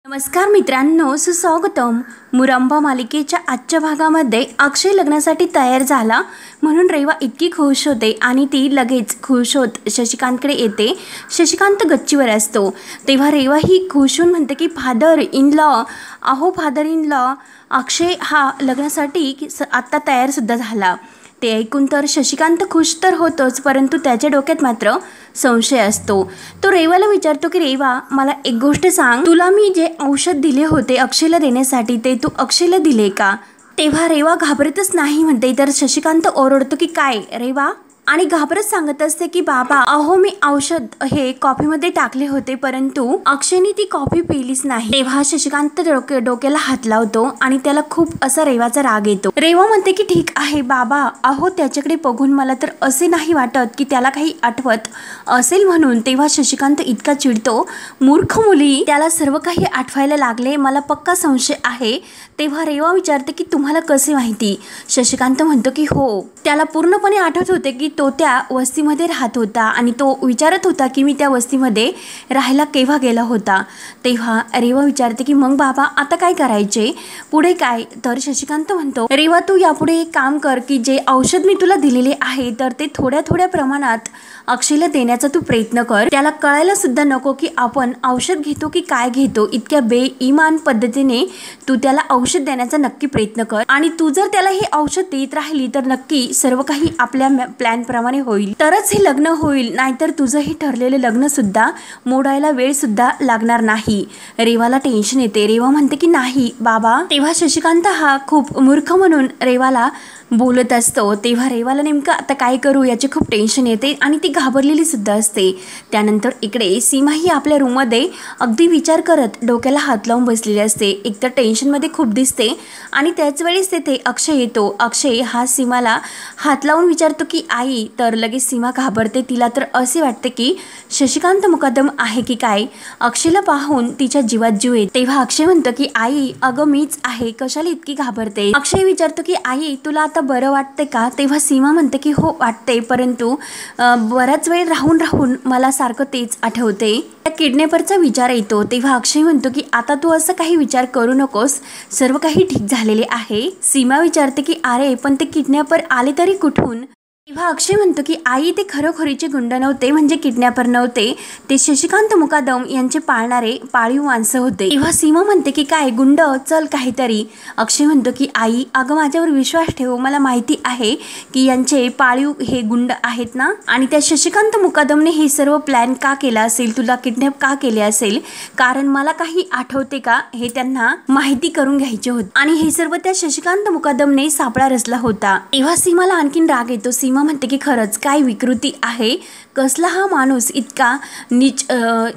नमस्कार मित्रांनो, सुस्वागतम. मुरंबा मालिकेच्या आजच्या भागामध्ये अक्षय लग्नासाठी तयार झाला म्हणून रेवा इतकी खुश होते आणि ती लगेच खुश होत शशिकांतकडे येते. शशिकांत गच्चीवर असतो तेव्हा रेवा ही खुश होऊन म्हणते की फादर इन लॉ, अहो फादर इन लॉ, अक्षय हा लग्नासाठी आत्ता तयारसुद्धा झाला. ते ऐकून तर शशिकांत खुश तर होतोच, परंतु त्याच्या डोक्यात मात्र संशय असतो. तो रेवाला विचारतो की रेवा, मला एक गोष्ट सांग, तुला मी जे औषध दिले होते अक्षयला देण्यासाठी ते तू अक्षयला दिले का? तेव्हा रेवा घाबरतच नाही म्हणते, तर शशिकांत ओरडतो की काय रेवा, आणि घाबरत सांगत असते की बाबा अहो मी औषध हे कॉफीमध्ये टाकले होते, परंतु अक्षयने ती कॉफी पिलीच नाही. तेव्हा शशिकांत डोक्याला हात लावतो आणि त्याला खूप असा रेवाचा राग येतो. रेवा म्हणते की ठीक आहे बाबा, अहो त्याच्याकडे बघून मला तर असे नाही वाटत की त्याला काही आठवत असेल म्हणून. तेव्हा शशिकांत इतका चिडतो, मूर्ख मुली, त्याला सर्व काही आठवायला लागले, मला पक्का संशय आहे. तेव्हा रेवा विचारते की तुम्हाला कसे माहिती? शशिकांत म्हणतो की हो, त्याला पूर्णपणे आठवत होते की तो त्या वस्तीमध्ये राहत होता आणि तो विचारत होता की मी त्या वस्तीमध्ये राहायला केव्हा गेला होता. तेव्हा रेवा विचारते की मग बाबा आता काय करायचे, पुढे काय? तर शशिकांत म्हणतो, रेवा तू यापुढे एक काम कर की जे औषध मी तुला दिलेले आहे तर ते थोड्या थोड्या प्रमाणात अक्षयला देण्याचा तू प्रयत्न कर. त्याला कळायला सुद्धा नको की आपण औषध घेतो की काय घेतो. इतक्या बेईमान पद्धतीने तू त्याला औषध देण्याचा नक्की प्रयत्न कर, आणि तू जर त्याला हे औषध देत राहिली तर नक्की सर्व काही आपल्या प्लॅन प्रमाणे होईल, तरच हे लग्न होईल, नाहीतर तुझं हे ठरलेलं लग्न सुद्धा मोडायला वेळ सुद्धा लागणार नाही. रेवाला टेन्शन येते. रेवा म्हणते की नाही बाबा. तेव्हा शशिकांत हा खूप मूर्ख म्हणून रेवाला बोलत असतो. तेव्हा रेवाला नेमकं आता काय करू याचे खूप टेन्शन येते आणि ती घाबरलेली सुद्धा असते. त्यानंतर इकडे सीमा ही आपल्या रूममध्ये अगदी विचार करत डोक्याला हात लावून बसलेली असते. एकतर टेन्शनमध्ये खूप दिसते आणि त्याच वेळेस तेथे अक्षय येतो. अक्षय हा सीमाला हात लावून विचारतो की आई, तर लगेच सीमा घाबरते. तिला तर असे वाटते की शशिकांत मुकदम आहे की काय. अक्षयला पाहून तिच्या जीवात जीव येतो. तेव्हा अक्षय म्हणतो की आई अगं मीच आहे, कशाला इतकी घाबरते? अक्षय विचारतो की आई तुला आता बरं वाटते का? तेव्हा सीमा म्हणते की हो वाटते, परंतु बराच वेळ राहून राहून मला सारखं तेच आठवते. त्या किडनॅपरचा विचार येतो. तेव्हा अक्षय म्हणतो की आता तू असं काही विचार करू नकोस, सर्व काही ठीक झालेले आहे. सीमा विचारते की अरे पण ते किडनॅपर आले तरी कुठून? तेव्हा अक्षय म्हणतो की आई ते खरोखरीचे गुंड नव्हते, म्हणजे किडनॅपर नव्हते, ते शशिकांत मुकादम यांचे पाळणारे पाळीव माणसं होते. तेव्हा सीमा म्हणते की काय गुंड, चल काहीतरी. अक्षय म्हणतो की आई अगं माझ्यावर विश्वास ठेव, मला माहिती आहे की यांचे पाळीव हे गुंड आहेत ना, आणि त्या शशिकांत मुकादमने हे सर्व प्लॅन का केला असेल, तुला किडनॅप का केले असेल, कारण मला काही आठवते का हे त्यांना माहिती करून घ्यायचे होते, आणि हे सर्व त्या शशिकांत मुकादमने सापळा रचला होता. तेव्हा सीमाला आणखीन राग येतो. सीमा म्हणते की खरंच काय विकृती आहे, कसला हा माणूस इतका नीच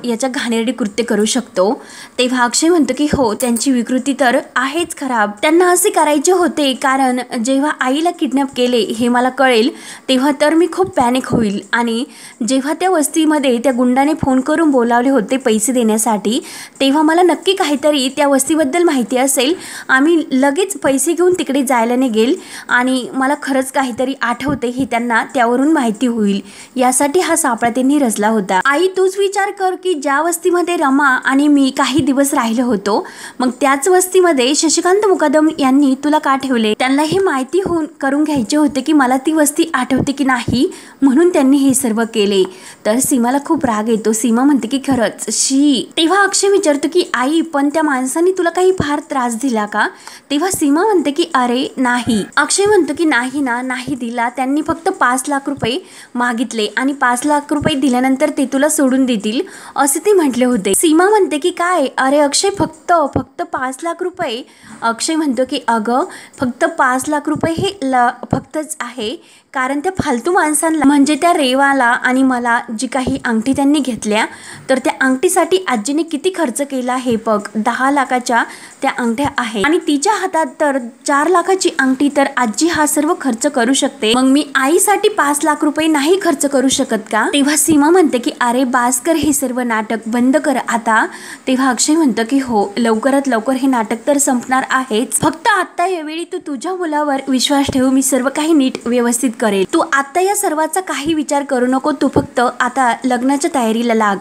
याच्या घाणेरडे कृत्य करू शकतो. तेव्हा अक्षय म्हणतो की हो त्यांची विकृती तर आहेच खराब, त्यांना असे करायचे होते कारण जेव्हा आईला किडनॅप केले हे मला कळेल तेव्हा तर मी खूप पॅनिक होईल, आणि जेव्हा त्या वस्तीमध्ये त्या गुंडाने फोन करून बोलावले होते पैसे देण्यासाठी तेव्हा मला नक्की काहीतरी त्या वस्तीबद्दल माहिती असेल, आम्ही लगेच पैसे घेऊन तिकडे जायला निघेल आणि मला खरंच काहीतरी आठवते हे त्यांना त्यावरून माहिती होईल, यासाठी हा सापळा त्यांनी रचला होता. आई तूच विचार कर की ज्या वस्तीमध्ये रमा आणि मी काही दिवस राहिलो होतो, मग त्याच वस्तीमध्ये शशिकांत मुकादम यांनी तुला का ठेवले? त्यांना हे माहिती करून घ्यायचे होते की मला ती वस्ती आठवते की नाही, म्हणून त्यांनी हे सर्व केले. तर सीमाला खूप राग येतो. सीमा म्हणते की खरंच शी. तेव्हा अक्षय विचारतो की आई पण त्या माणसाने तुला काही फार त्रास दिला का? तेव्हा सीमा म्हणते की अरे नाही. अक्षय म्हणतो की नाही ना, नाही दिला, त्यांनी फक्त 5 लाख रुपये मागितले आणि 5 लाख रुपये दिल्यानंतर ते तुला सोडून देतील असे ते म्हटले होते. सीमा म्हणते की काय, अरे अक्षय फक्त 5 लाख रुपये. अक्षय म्हणतो की अगं फक्त 5 लाख रुपये हे फक्तच आहे, कारण त्या फालतू माणसांना म्हणजे त्या रेवाला आणि मला जी काही अंगठी त्यांनी घेतल्या तर त्या अंगठीसाठी आजीने किती खर्च केला हे बघ. 10 लाखाच्या त्या अंगठ्या आहेत आणि तिच्या हातात तर 4 लाखाची अंगठी, तर आजी हा सर्व खर्च करू शकते, मग मी आईसाठी 5 लाख रुपये नाही खर्च करू शकत का? तेव्हा सीमा म्हणते की अरे बास कर, हे सर्व नाटक बंद कर आता. तेव्हा अक्षय म्हणतो की हो लवकरात लवकर हे नाटक तर संपणार आहेच, फक्त आता यावेळी तू तुझ्या मुलावर विश्वास ठेव, मी सर्व काही नीट व्यवस्थित करेल. तू आता या सर्वाचा काही विचार करू नको, तू फक्त आता लग्नाच्या तयारीला लाग.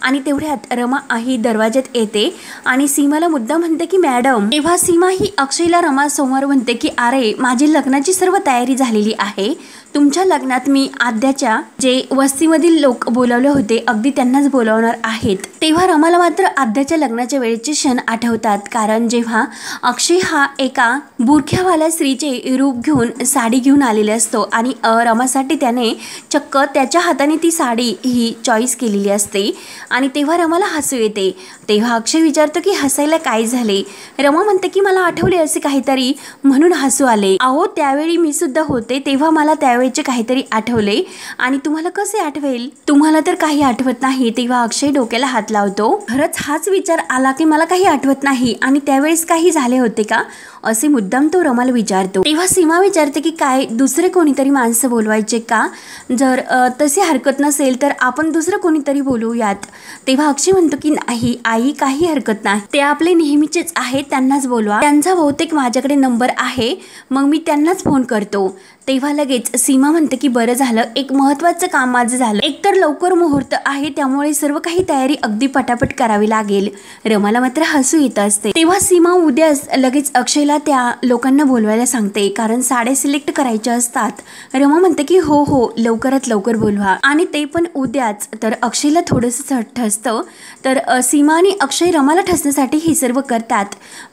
आणि तेवढ्यात रमा ही दरवाज्यात येते आणि सीमाला मुद्दा म्हणते की मॅडम। तेव्हा सीमा ही अक्षयला रमा समोर म्हणते की अरे माझी लग्नाची सर्व तयारी झालेली आहे, तुमच्या लग्नात मी आद्याच्या जे वस्तीमधील लोक बोलावले होते अगदी त्यांनाच बोलावणार आहेत। तेव्हा रमाला मात्र आद्याच्या लग्नाच्या वेळेचे क्षण आठवतात, कारण जेव्हा अक्षय हा एका बुरख्यावाल्या स्त्रीचे रूप घेऊन साडी घेऊन आलेले असतो आणि रमासाठी त्याने चक्क त्याच्या हाताने ती साडी ही चॉईस केलेली असते आणि तेव्हा रमाला हसू येते। तेव्हा अक्षय विचारतो की हसायला काय झाले। रमा म्हणते की मला आठवले असे काहीतरी म्हणून हसू आले। अहो त्यावेळी मी सुद्धा होते, तेव्हा मला त्यावेळेचे काहीतरी आठवले आणि तुम्हाला कसे आठवेल, तुम्हाला तर काही आठवत नाही। तेव्हा अक्षय डोक्याला हात लावतो, खरंच हाच विचार आला की मला काही आठवत नाही आणि त्यावेळेस काही झाले होते का असे मुद्दाम तो रमाला विचारतो। तेव्हा सीमा विचारते की काय दुसरे कोणीतरी माणसं बोलवायचे का, जर तशी हरकत नसेल तर आपण दुसरं कोणीतरी बोलूयात। तेव्हा अक्षय म्हणतो की नाही आई काही हरकत नाही, ते आपले नेहमीचेच आहेत त्यांनाच बोलवा, त्यांचा बहुतेक माझ्याकडे नंबर आहे, मग मी त्यांनाच फोन करतो। तेव्हा लगेच सीमा म्हणते की बरं झालं, एक महत्त्वाचं काम माझं झालं, एकतर लवकर मुहूर्त आहे त्यामुळे सर्व काही तयारी अगदी पटापट करावी लागेल। रमाला मात्र हसू येत असते। तेव्हा सीमा उद्याच लगेच अक्षयला त्या लोकांना बोलवायला सांगते, कारण साड्या सिलेक्ट करायच्या असतात। रमा म्हणते की हो हो लवकरात लवकर बोलवा आणि ते पण उद्याच। तर अक्षयला थोडंसं ठसतं, तर सीमा आणि अक्षय रमाला ठसण्यासाठी हे सर्व करतात,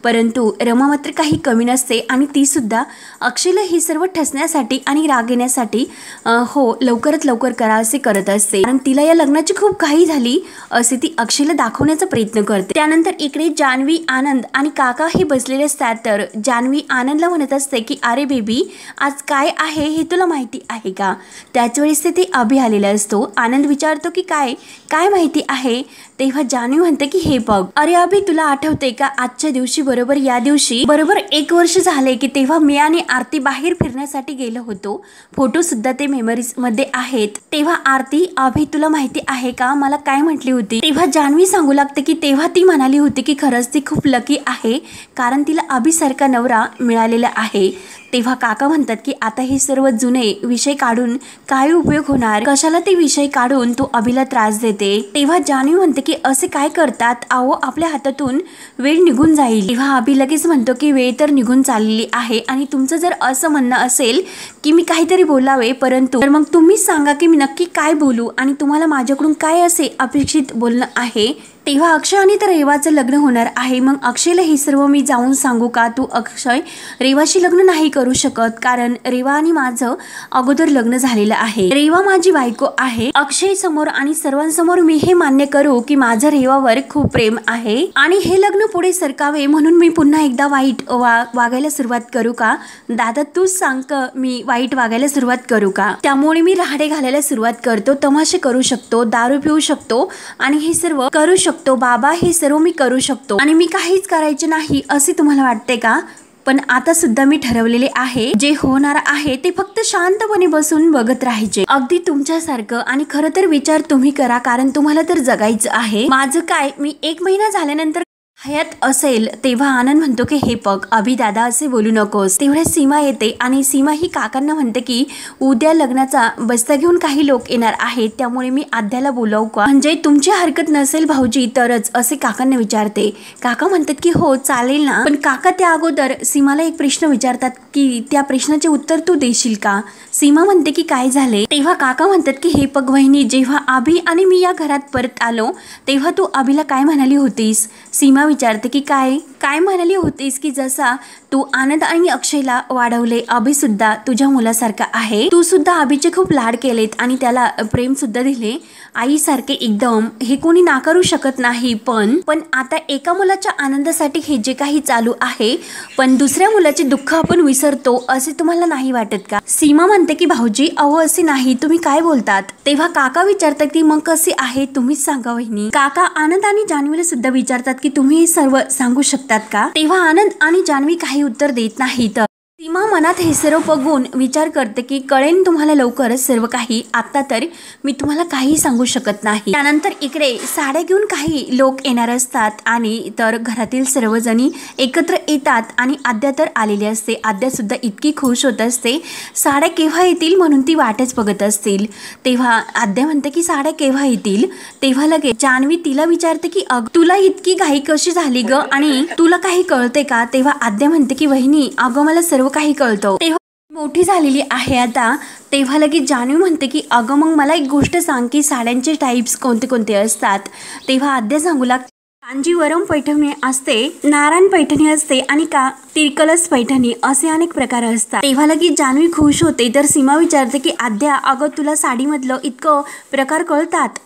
परंतु रमा मात्र काही कमी नसते आणि ती सुद्धा अक्षयला हे सर्व ठसण्यासाठी आणि राग येण्यासाठी हो लवकरात लवकर करा असे करत असते, कारण तिला या लग्नाची खूप घाई झाली असे ती अक्षयला दाखवण्याचा प्रयत्न करते। त्यानंतर इकडे जान्हवी, आनंद आणि काका हे बसलेले असतात, तर जान्हवी आनंदला म्हणत असते की अरे बेबी आज काय आहे हे तुला माहिती आहे का। त्याच वेळेस ते अभि आलेला असतो। आनंद विचारतो की काय काय माहिती आहे। तेव्हा जान्हवी म्हणते की हे बघ अरे अभि तुला आठवते का आजच्या दिवशी बरोबर या दिवशी बरोबर 1 वर्ष झाले की तेव्हा मी आणि आरती बाहेर फिरण्यासाठी गेलो होतो, फोटो सुद्धा ते मेमरीज मध्ये आहेत। तेव्हा आरती अभि तुला माहिती आहे का मला काय म्हटली होती। तेव्हा जान्हवी सांगू लागते की तेव्हा ती म्हणाली होती की खरंच ती खूप लकी आहे, कारण तिला अभि सारखा नवरा मिळालेला आहे। तेव्हा काका म्हणतात की आता हे सर्व जुने विषय काढून काय उपयोग होणार, कशाला ते विषय काढून तू अभिला त्रास देते। तेव्हा जान्हवी म्हणते की असे काय करतात, अहो आपल्या हातातून वेळ निघून जाईल। तेव्हा अभि लगेच म्हणतो की वेळ तर निघून चाललेली आहे आणि तुमचं जर असं म्हणणं असेल की मी काहीतरी बोलावे, परंतु तर मग तुम्हीच सांगा की मी नक्की काय बोलू आणि तुम्हाला माझ्याकडून काय असे अपेक्षित बोलणं आहे। तेव्हा अक्षय आणि तर रेवाचं लग्न होणार आहे, मग अक्षयला हे सर्व मी जाऊन सांगू का, तू अक्षय रेवाशी लग्न नाही करू शकत, कारण रेवा आणि माझं अगोदर लग्न झालेलं आहे, रेवा माझी बायको आहे। अक्षय समोर आणि सर्वांसमोर मी हे मान्य करू की माझं रेवावर खूप प्रेम आहे आणि हे लग्न पुढे सरकावे म्हणून मी पुन्हा एकदा वाईट वागायला सुरुवात करू का। दादा तूच सांग मी वाईट वागायला सुरुवात करू का, त्यामुळे मी राहाडे घालायला सुरुवात करतो, तमाशे करू शकतो, दारू पिऊ शकतो आणि हे सर्व करू शकतो बाबा, हे सर्व मी करू शकतो आणि मी काहीच करायचे नाही असे तुम्हाला वाटते का। पण आता सुद्धा मी ठरवलेले आहे, जे होणार आहे ते फक्त शांतपणे बसून बघत राहायचे, अगदी तुमच्यासारखं। आणि खरं तर विचार तुम्ही करा, कारण तुम्हाला तर जगायचं आहे, माझं काय मी 1 महिना झाल्यानंतर हयात असेल। तेव्हा आनंद म्हणतो की हे बघ अभि दादा असे बोलू नकोस। तेवढ्या सीमा येते आणि सीमा ही काकांना म्हणते की उद्या लग्नाचा बस्ता घेऊन काही लोक येणार आहेत, त्यामुळे मी आद्याला बोलावू का, म्हणजे तुमची हरकत नसेल भाऊजी तरच असे काकांना विचारते। काका म्हणतात की हो चालेल ना, पण काका त्या अगोदर सीमाला एक प्रश्न विचारतात की त्या प्रश्नाचे उत्तर तू देशील का। सीमा म्हणते की काय झाले। तेव्हा काका म्हणतात की हे बघ वहिनी, जेव्हा अभि आणि मी या घरात परत आलो तेव्हा तू अभिला काय म्हणाली होतीस। सीमा विचारते की काय काय म्हणाली होतीस की जसा तू आनंद आणि अक्षयला वाढवले, अभि सुद्धा तुझ्या मुलासारखा आहे, तू सुद्धा अभिचे खूप लाड केलेत आणि त्याला प्रेम सुद्धा दिले आईसारखे एकदम, हे कोणी नाकारू शकत नाही। पण आता एका मुलाच्या आनंदासाठी हे जे काही चालू आहे, पण दुसऱ्या मुलाचे दुःख आपण विसरतो असे तुम्हाला नाही वाटत का। सीमा म्हणते की भाऊजी अहो असे नाही, तुम्ही काय बोलतात। तेव्हा काका विचारतात की मग कसे आहे तुम्हीच सांगा वहिनी। काका आनंद आणि जान्हवीला सुद्धा विचारतात की तुम्ही हे सर्व सांगू शकतात का। तेव्हा आनंद आणि जान्हवी काही उत्तर देत नाहीत। सीमा मनात हे सर्व बघून विचार करते की कळेन तुम्हाला लवकरच सर्व काही, आता तर मी तुम्हाला काही सांगू शकत नाही। त्यानंतर इकडे साड्या घेऊन काही लोक येणार असतात आणि तर घरातील सर्वजणी एकत्र येतात आणि आद्या तर आलेली असते। आद्या सुद्धा इतकी खुश होत असते, साड्या केव्हा येतील म्हणून ती वाटच बघत असतील। तेव्हा आद्या म्हणते की साड्या केव्हा येतील, तेव्हा लगेच जान्हवी तिला विचारते की अग तुला इतकी घाई कशी झाली ग आणि तुला काही कळते का? तेव्हा आद्या म्हणते की वहिनी अगं मला सर्व काही कळतं, तेव्हा मोठी झालेली आहे आता। तेव्हा लगेच जान्हवी म्हणते की अगं मग मला एक गोष्ट सांग की साड्यांचे टाइप्स कोणते कोणते असतात? तेव्हा आद्या सांगू लागते कांजीवरम पैठणी असते, नारायण पैठणी असते आणि का तिरकलस पैठणी असे अनेक प्रकार असतात। तेव्हा लगेच जान्हवी खुश होते, तर सीमा विचारते की आद्या अगं तुला साडीमधलं इतकं प्रकार कळतात?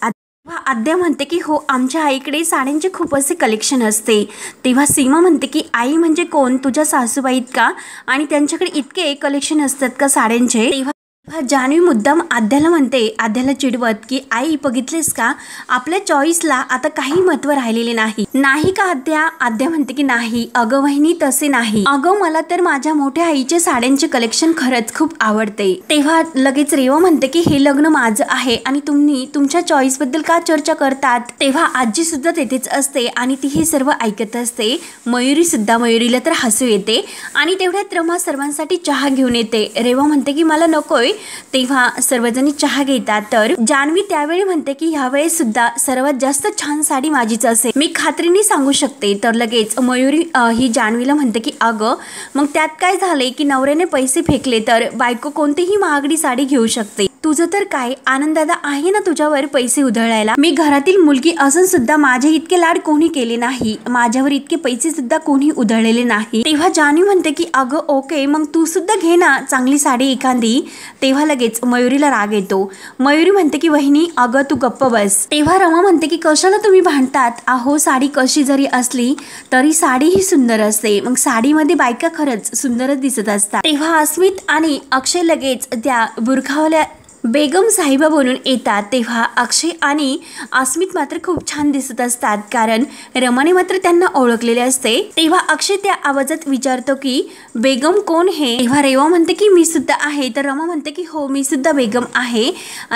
आद्या म्हणते की हो आमच्या आईकडे साड्यांचे खूप असे कलेक्शन असते। तेव्हा सीमा म्हणते की आई म्हणजे कोण, तुझ्या सासूबाईत का आणि त्यांच्याकडे इतके कलेक्शन असतात का साड्यांचे? तेव्हा जान्हवी मुद्दाम आद्याला म्हणते, आद्याला चिडवत की आई बघितलेस का आपल्या चॉईसला आता काही महत्त्व राहिलेले नाही का आद्या? आद्या म्हणते की नाही अगं वहिनी तसे नाही, अगं मला तर माझ्या मोठ्या आईचे साड्यांचे कलेक्शन खरंच खूप आवडते। तेव्हा लगेच रेवा म्हणते की हे लग्न माझं आहे आणि तुम्ही तुमच्या चॉईस बद्दल का चर्चा करतात? तेव्हा आजी सुद्धा तेथेच असते आणि ती हे सर्व ऐकत असते। मयुरी सुद्धा, मयुरीला तर हसू येते आणि तेवढ्यात रमा सर्वांसाठी चहा घेऊन येते। रेवा म्हणते की मला नकोय, तेव्हा सर्वजणी चहा घेतात। तर जान्हवी त्यावेळी म्हणते की ह्यावेळेस सुद्धा सर्वात जास्त छान साडी माझीच असेल, मी खात्रीने सांगू शकते। तर लगेच मयुरी ही जान्हवीला म्हणते की अगं मग त्यात काय झाले की नवऱ्याने पैसे फेकले तर बायको कोणतीही महागडी साडी घेऊ शकते, तुझं तर काय आनंददादा आहे ना तुझ्यावर पैसे उधळायला, मी घरातील मुलगी असून सुद्धा माझे इतके लाड कोणी केले नाही, माझ्यावर इतके पैसे सुद्धा कोणी उधळलेले नाही। तेव्हा जान्हवी म्हणते की अगं ओके मग तू सुद्धा घे ना चांगली साडी एखादी। तेव्हा लगेच मयुरीला राग येतो, मयुरी म्हणते की वहिनी अगं तू गप्प बस। तेव्हा रमा म्हणते की कशाला तुम्ही भांडतात, अहो साडी कशी जरी असली तरी साडी ही सुंदर असते, मग साडीमध्ये बायका खरंच सुंदरच दिसत असतात। तेव्हा अस्मित आणि अक्षय लगेच त्या बुरखावाल्या बेगम साहिबा बोलून येतात। तेव्हा अक्षय आणि अस्मित मात्र खूप छान दिसत असतात, कारण रमाने मात्र त्यांना ओळखलेले असते। तेव्हा अक्षय त्या आवाजात विचारतो की बेगम कोण हे? तेव्हा रेवा म्हणते की मी सुद्धा आहे। तर रमा म्हणते की हो मी सुद्धा बेगम आहे।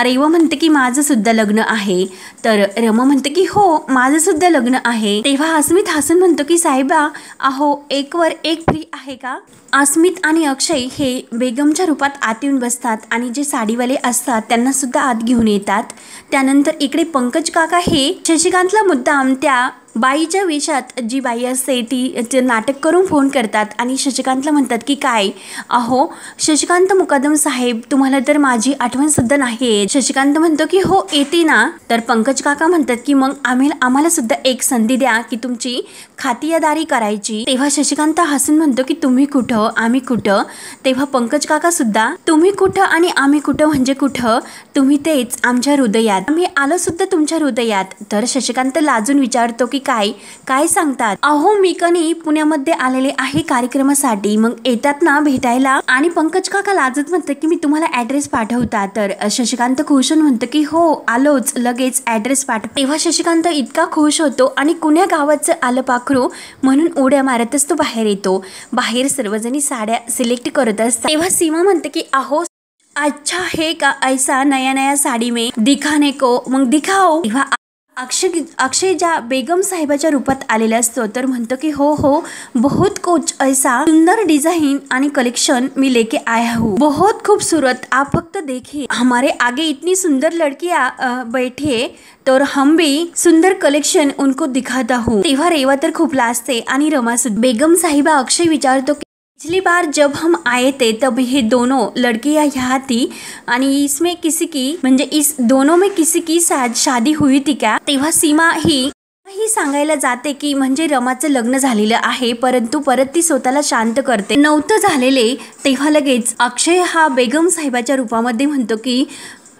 रेवा म्हणते की माझं सुद्धा लग्न आहे। तर रमा म्हणते की हो माझं सुद्धा लग्न आहे। तेव्हा अस्मित हसून म्हणतो की साहेबा अहो एक वर एक फ्री आहे का? अस्मित आणि अक्षय हे बेगमच्या रूपात आत येऊन बसतात आणि जे साडीवाले असतात त्यांना सुद्धा आत घेऊन येतात। त्यानंतर इकडे पंकज काका हे शशिकांतला मुद्दाम त्या बाईच्या वेशात जी बाई असते ती नाटक करून फोन करतात आणि शशिकांतला म्हणतात की काय अहो शशिकांत मुकदम साहेब तुम्हाला तर माझी आठवण सुद्धा नाही। शशिकांत म्हणतो की हो येते ना। तर पंकज काका म्हणतात की मग आम्हाला सुद्धा एक संधी द्या की तुमची खातिरदारी करायची। तेव्हा शशिकांत हसून म्हणतो की तुम्ही कुठं आम्ही कुठं? तेव्हा पंकज काका सुद्धा तुम्ही कुठं आणि आम्ही कुठं म्हणजे कुठं? तुम्ही तेच आमच्या हृदयात, आम्ही आलो सुद्धा तुमच्या हृदयात। तर शशिकांत लाजून विचारतो की काय काय सांगतात? अहो मी कनी पुण्यामध्ये आलेले आहे कार्यक्रमासाठी, मग येतात ना भेटायला? आणि पंकज काका लाजत म्हणते की मी तुम्हाला ऍड्रेस पाठवता। तर शशिकांत खुश होऊन म्हणतो की हो आलोच लगेच ऍड्रेस पाठव। तेव्हा शशिकांत इतका खुश होतो आणि कुण्या गावाचं आलं पाखरू म्हणून उड्या मारतच तो बाहेर येतो। बाहेर सर्वजणी साड्या सिलेक्ट करत असतात। तेव्हा सीमा म्हणते की अहो अच्छा है का ऐसा नया नया साड़ी में दिखाने को, मग दिखाओ। तेव्हा अक्षय ज्या बेगम साहिबाच्या रूपात आलेला असतो तर म्हणतो की हो हो बहुत कुछ ऐसा सुंदर डिजाइन आणि कलेक्शन मी लेके आया हूँ, बहुत खूबसूरत, आप फक्त देखिए हमारे आगे इतनी सुंदर लड़कियां बैठी है तर हम भी सुंदर कलेक्शन उनको दिखाता हूँ। तेव्हा रेवा तर खूप लाजते आणि रमा सुद्धा। बेगम साहिबा अक्षय विचारतो पिछली बार जब हम आए थे तब ये दोनों लड़कियां यहाँ थी आणि इसमें किसी की म्हणजे इस दोनों में किसी की शादी हुई थी क्या? तेव्हा सीमा ही सांगायला जाते की म्हणजे रमाचं लग्न झालेलं आहे, परंतु परत ती स्वतःला शांत करते नव्हतं झालेले। तेव्हा लगेच अक्षय हा बेगम साहिबाच्या रूपामध्ये म्हणतो की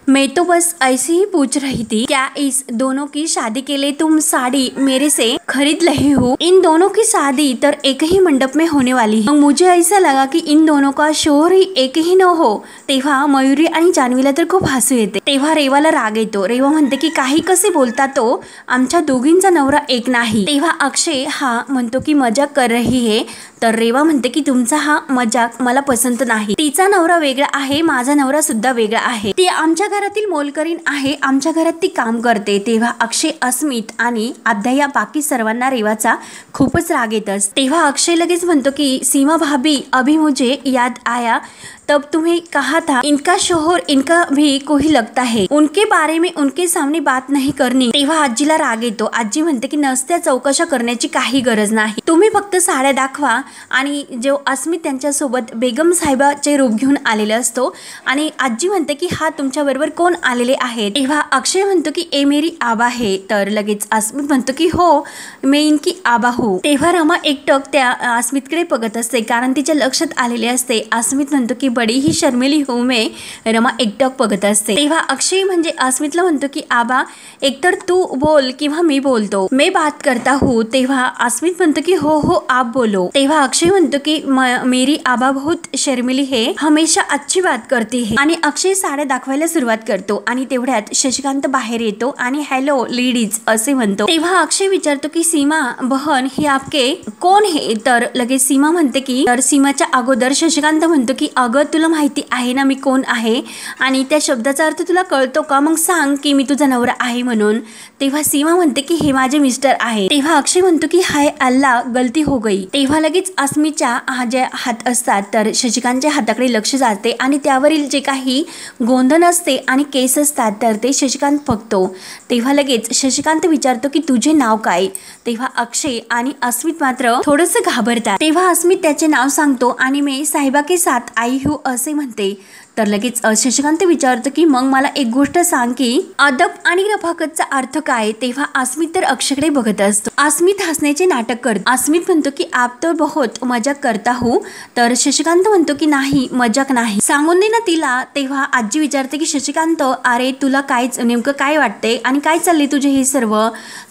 मैं तो बस ऐसे ही पूछ रही थी, क्या इस दोनों की शादी के लिए तुम साड़ी मेरे से खरीद रहे हो? इन दोनों की शादी तर एक ही मंडप में होने वाली है। मुझे ऐसा लगा की इन दोनों का शोहर ही एक ही न हो। तेव्हा मयुरी आणि जान्हवीला तर खूप हसू येते। तेव्हा रेवाला राग येतो। रेवा म्हणते की काही कसे बोलता तो, आमच्या दोघींचा नवरा एक नाही। तेव्हा अक्षय हा म्हणतो की मजाक कर रही है, तर रेवा म्हणते की तुमचा हा मजाक मला पसंत नाही। तिचा नवरा वेगळा आहे, माझा नवरा सुद्धा वेगळा आहे। ती आमच्या घरातील मोलकरीण आहे, आमच्या घरात ती काम करते। तेव्हा अक्षय, अस्मित आणि आद्या या बाकी सर्वांना रेवाचा खूपच राग येतच। तेव्हा अक्षय लगेच म्हणतो की सीमा भाभी, अभी मुझे याद आया, तब तुम्हें कहा था इनका शोहर इनका भी कोई लगता है, उनके बारे में उनके सामने बात नहीं करनी। तेव्हा आजीला राग येतो। आजी म्हणते की नसत्या चौकशा करण्याची काही गरज नाही, तुम्ही फक्त साड्या दाखवा। आणि जो अस्मित त्यांच्या सोबत बेगम साहेबाचे रूप घेऊन आलेले असतो आणि आजी म्हणते की हा तुमच्या बरोबर कोण आलेले आहे? तेव्हा अक्षय म्हणतो की ए मेरी आबा है, तर लगेच अस्मित म्हणतो की हो मैं इनकी आबा हूँ। तेव्हा रमा एकटक त्या अस्मितकडे बघत असते, कारण तिच्या लक्षात आलेले असते। अस्मित म्हणतो की बड़ी ही शर्मिली हूँ मैं, रमा एकटक बघत असते। तेव्हा अक्षय म्हणजे अस्मितला म्हणतो की आबा एकतर तू बोल किंवा मी बोलतो, मैं बात करता हूँ। तेव्हा अस्मित म्हणतो की हो हो आप बोलो। तेव्हा अक्षय म्हणतो की मेरी आबा बहुत शर्मिली है, हमेशा अच्छी बात करती है। आणि अक्षय साड्या दाखवायला सुरुवात करतो आणि तेवढ्यात शशिकांत बाहेर येतो आणि हॅलो लेडीज असे म्हणतो। तेव्हा अक्षय विचारतो की सीमा बहन हे आपके कोण है? तर लगेच सीमा म्हणते की, तर सीमाच्या अगोदर शशिकांत म्हणतो की अगं तुला माहिती आहे ना मी कोण आहे, आणि त्या शब्दाचा अर्थ तुला कळतो का? मग सांग की मी तुझा नवरा आहे म्हणून। तेव्हा सीमा म्हणते की हे माझे मिस्टर आहे। तेव्हा अक्षय म्हणतो की हाय अल्लाह गलती हो गई। तेव्हा लगेच अस्मितच्या जे हात असतात तर शशिकांतच्या हाताकडे लक्ष जाते आणि त्यावरील जे काही गोंधन असते आणि केस असतात तर ते शशिकांत बघतो। तेव्हा लगेच शशिकांत विचारतो की तुझे नाव काय? तेव्हा अक्षय आणि अस्मित मात्र थोडंसं घाबरतात। तेव्हा अस्मित त्याचे नाव सांगतो आणि मी साहिबा के साथ आई हूँ असे म्हणते। तर लगेच शशिकांत विचारतो की मग मला एक गोष्ट सांग की अदब आणि रफाकतचा अर्थ काय? तेव्हा अस्मित तर अक्षयकडे बघत असतो। अस्मित हसण्याचे नाटक करतो। अस्मित म्हणतो की आप तो बहुत मजाक करता हूँ, तर शशिकांत म्हणतो की नाही मजाक नाही, सांगून दे ना तिला। तेव्हा आजी विचारते की शशिकांत अरे तुला कायच नेमकं काय वाटते आणि काय चालले तुझे हे सर्व?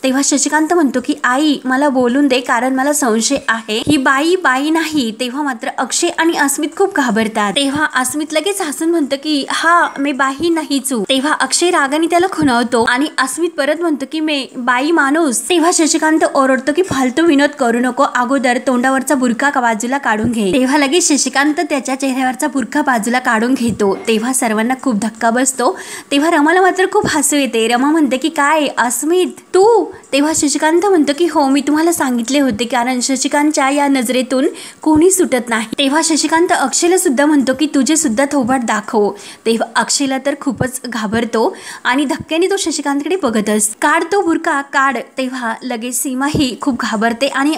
तेव्हा शशिकांत म्हणतो की आई मला बोलून दे, कारण मला संशय आहे ही बाई बाई नाही। तेव्हा मात्र अक्षय आणि अस्मित खूप घाबरतात। तेव्हा अस्मित लगेच हसून म्हणतो की हा मी बाई नाहीच हूँ। तेव्हा अक्षय रागाने त्याला खुणावतो आणि अस्मित परत म्हणतो की मी बाई माणूस। तेव्हा शशिकांत ओरडतो की फालतू विनोद करू नको, अगोदर तोंडावरचा बुरखा बाजूला काढून घे। तेव्हा लगेच शशिकांत त्याच्या चेहऱ्यावरचा बुरखा बाजूला काढून घेतो। तेव्हा सर्वांना खूप धक्का बसतो। तेव्हा रमाला मात्र खूप हसू येते। रमा म्हणते की काय अस्मित तू? तेव्हा शशिकांत म्हणतो की हो मी तुम्हाला सांगितले होते, कारण शशिकांतच्या या नजरेतून कोणी सुटत नाही। तेव्हा शशिकांत अक्षयला सुद्धा म्हणतो की तुझे सुद्धा थोबाड दाखव। तेव्हा अक्षयला तर खूपच घाबरतो आणि धक्क्याने तो शशिकांतकडे बघत असतो। काढ तो बुरका काढ। तेव्हा लगेच सीमा ही खूप घाबरते आणि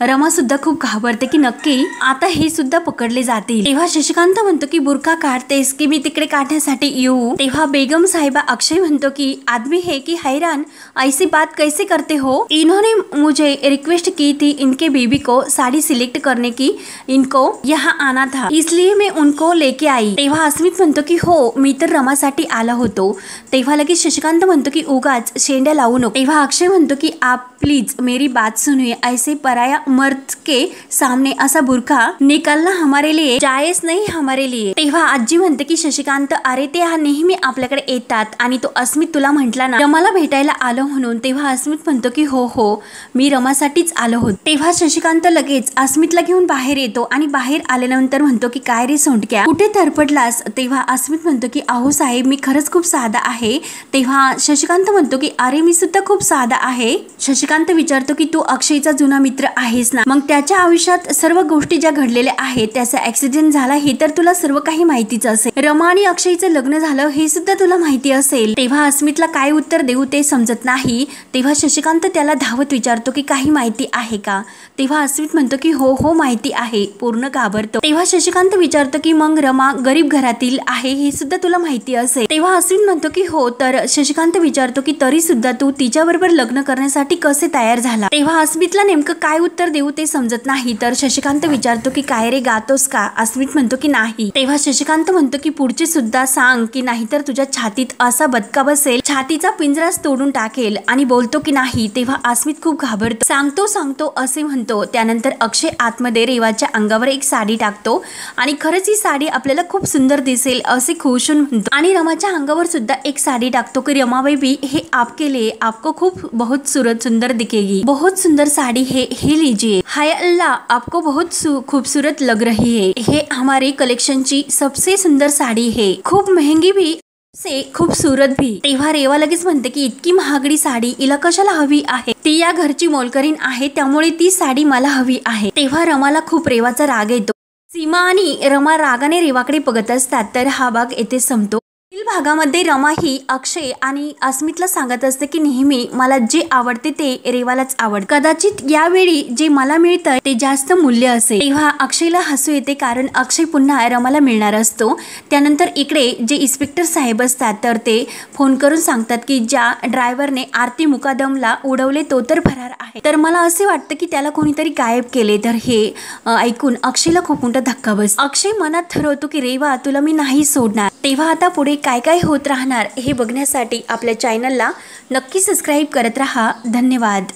रमा सुद्धा खूप घाबरते की नक्की आता हे सुद्धा पकडले जातील। तेव्हा शशिकांत म्हणतो की बुरका काढतेस की मी तिकडे काढण्यासाठी येऊ? तेव्हा बेगम साहिबा अक्षय म्हणतो की आदमी है कि हैरान, ऐसी बात कैसे करते हो? इन्होंने मुझे रिक्वेस्ट की थी इनके बेबी को साड़ी सिलेक्ट करने की, इनको यहाँ आना था इसलिए मैं उनको लेके आई। तेव्हा अस्मित म्हणतो की हो मी तर रमासाठी आला होतो। तेव्हा लगेच शशिकांत म्हणतो की उगाच शेंड्या लावू नको। तेव्हा अक्षय म्हणतो की आप प्लीज मेरी बात सुनिए, ऐसे पराया मर्द के सामने असा बुरखा निकालना हमारे लिए जायज नाही हमारे लिए। तेव्हा आजी म्हणते की शशिकांत अरे ते हा नेहमी आपल्याकडे येतात आणि तो अस्मित तुला म्हटला ना रमाला भेटायला आलो म्हणून। तेव्हा अस्मित म्हणतो की हो हो मी रमासाठीच आलो होतो। तेव्हा शशिकांत लगेच अस्मितला घेऊन बाहेर येतो आणि बाहेर आल्यानंतर म्हणतो की काय रे सोंडक्या कुठे थरपडलास? तेव्हा अस्मित म्हणतो की अहो साहेब मी खरंच खूप साधा आहे। तेव्हा शशिकांत म्हणतो की अरे मी सुद्धा खूप साधा आहे। शशिकांत विचारतो की तू अक्षयचा जुना मित्र आहेस ना, मग त्याच्या आयुष्यात सर्व गोष्टी ज्या घडलेल्या आहेत, त्याचा ऍक्सिडेंट झाला हे तर तुला सर्व काही माहितीच असेल, रमा आणि अक्षयचं लग्न झालं हे सुद्धा तुला माहिती असेल। तेव्हा अस्मितला काय उत्तर देऊ ते समजत नाही। तेव्हा शशिकांत त्याला धावत विचारतो की काही माहिती आहे का? तेव्हा अस्मित म्हणतो की हो हो माहिती आहे, पूर्ण घाबरतो। तेव्हा शशिकांत विचारतो की मग रमा गरीब घरातील आहे हे सुद्धा तुला माहिती असेल। तेव्हा अश्विन म्हणतो की हो, तर शशिकांत विचारतो की तरी सुद्धा तू तिच्याबरोबर लग्न करण्यासाठी कसे तयार झाला। तेव्हा अस्मितला नेमकं काय उत्तर देऊ ते समजत नाही, तर शशिकांत विचारतो की काय रे, गातोस का? अस्मित म्हणतो की नाही। तेव्हा शशिकांत म्हणतो की पुढचे सुद्धा सांग की नाहीतर तुझ्या छातीत असा बदका बसेल, छातीचा पिंजराच तोडून टाकेल, आणि बोलतो की नाही। तेव्हा अस्मित खूप घाबरतो, सांगतो असे म्हणतो। त्यानंतर अक्षय आतमध्ये रेवाच्या अंगावर एक साडी टाकतो आणि खरंच ही साडी आपल्याला खूप सुंदर दिसेल असे खुश होऊन म्हणतो, आणि रमाच्या अंगावर सुद्धा एक साडी टाकतो की रमा बेबी, हे आपके लिए आपको खूप बहुत सूरत सुंदर दिखेगी, बहुत सुंदर साड़ी है, हे लीजिए। हाय अल्लाह, आपको बहुत खूबसूरत लग रही है, ये हमारे कलेक्शन की सबसे सुंदर साड़ी है, खूप महंगी भी से खूबसूरत भी। तेव्हा रेवा लगेच म्हणते की इतकी महागडी साडी हिला कशाला हवी आहे, ती या घरची मोलकरीण आहे, त्यामुळे ती साडी मला हवी आहे। तेव्हा रमाला खूप रेवाचा राग येतो। सीमा आणि रमा रागाने रेवाकडे बघत असतात, तर हा भाग येथे संपतो। पुढील भागामध्ये रमा ही अक्षय आणि अस्मितला सांगत असते की नेहमी मला जे आवडते ते रेवालाच आवडते, कदाचित यावेळी जे मला मिळतं ते जास्त मूल्य असेल। तेव्हा अक्षयला हसू येते, कारण अक्षय पुन्हा रमाला मिळणार असतो। त्यानंतर इकडे जे इन्स्पेक्टर साहेब असतात तर ते फोन करून सांगतात की ज्या ड्रायव्हरने आरती मुकादमला उडवले तो तर फरार आहे, तर मला असे वाटतं की त्याला कोणीतरी गायब केले। तर हे ऐकून अक्षयला खूप मोठा धक्का बसतो। अक्षय मनात ठरवतो की रेवा, तुला मी नाही सोडणार। तेव्हा आता पुढे काय काय होत राहणार हे बघण्यासाठी आपल्या चॅनलला नक्की सबस्क्राईब करत राहा। धन्यवाद।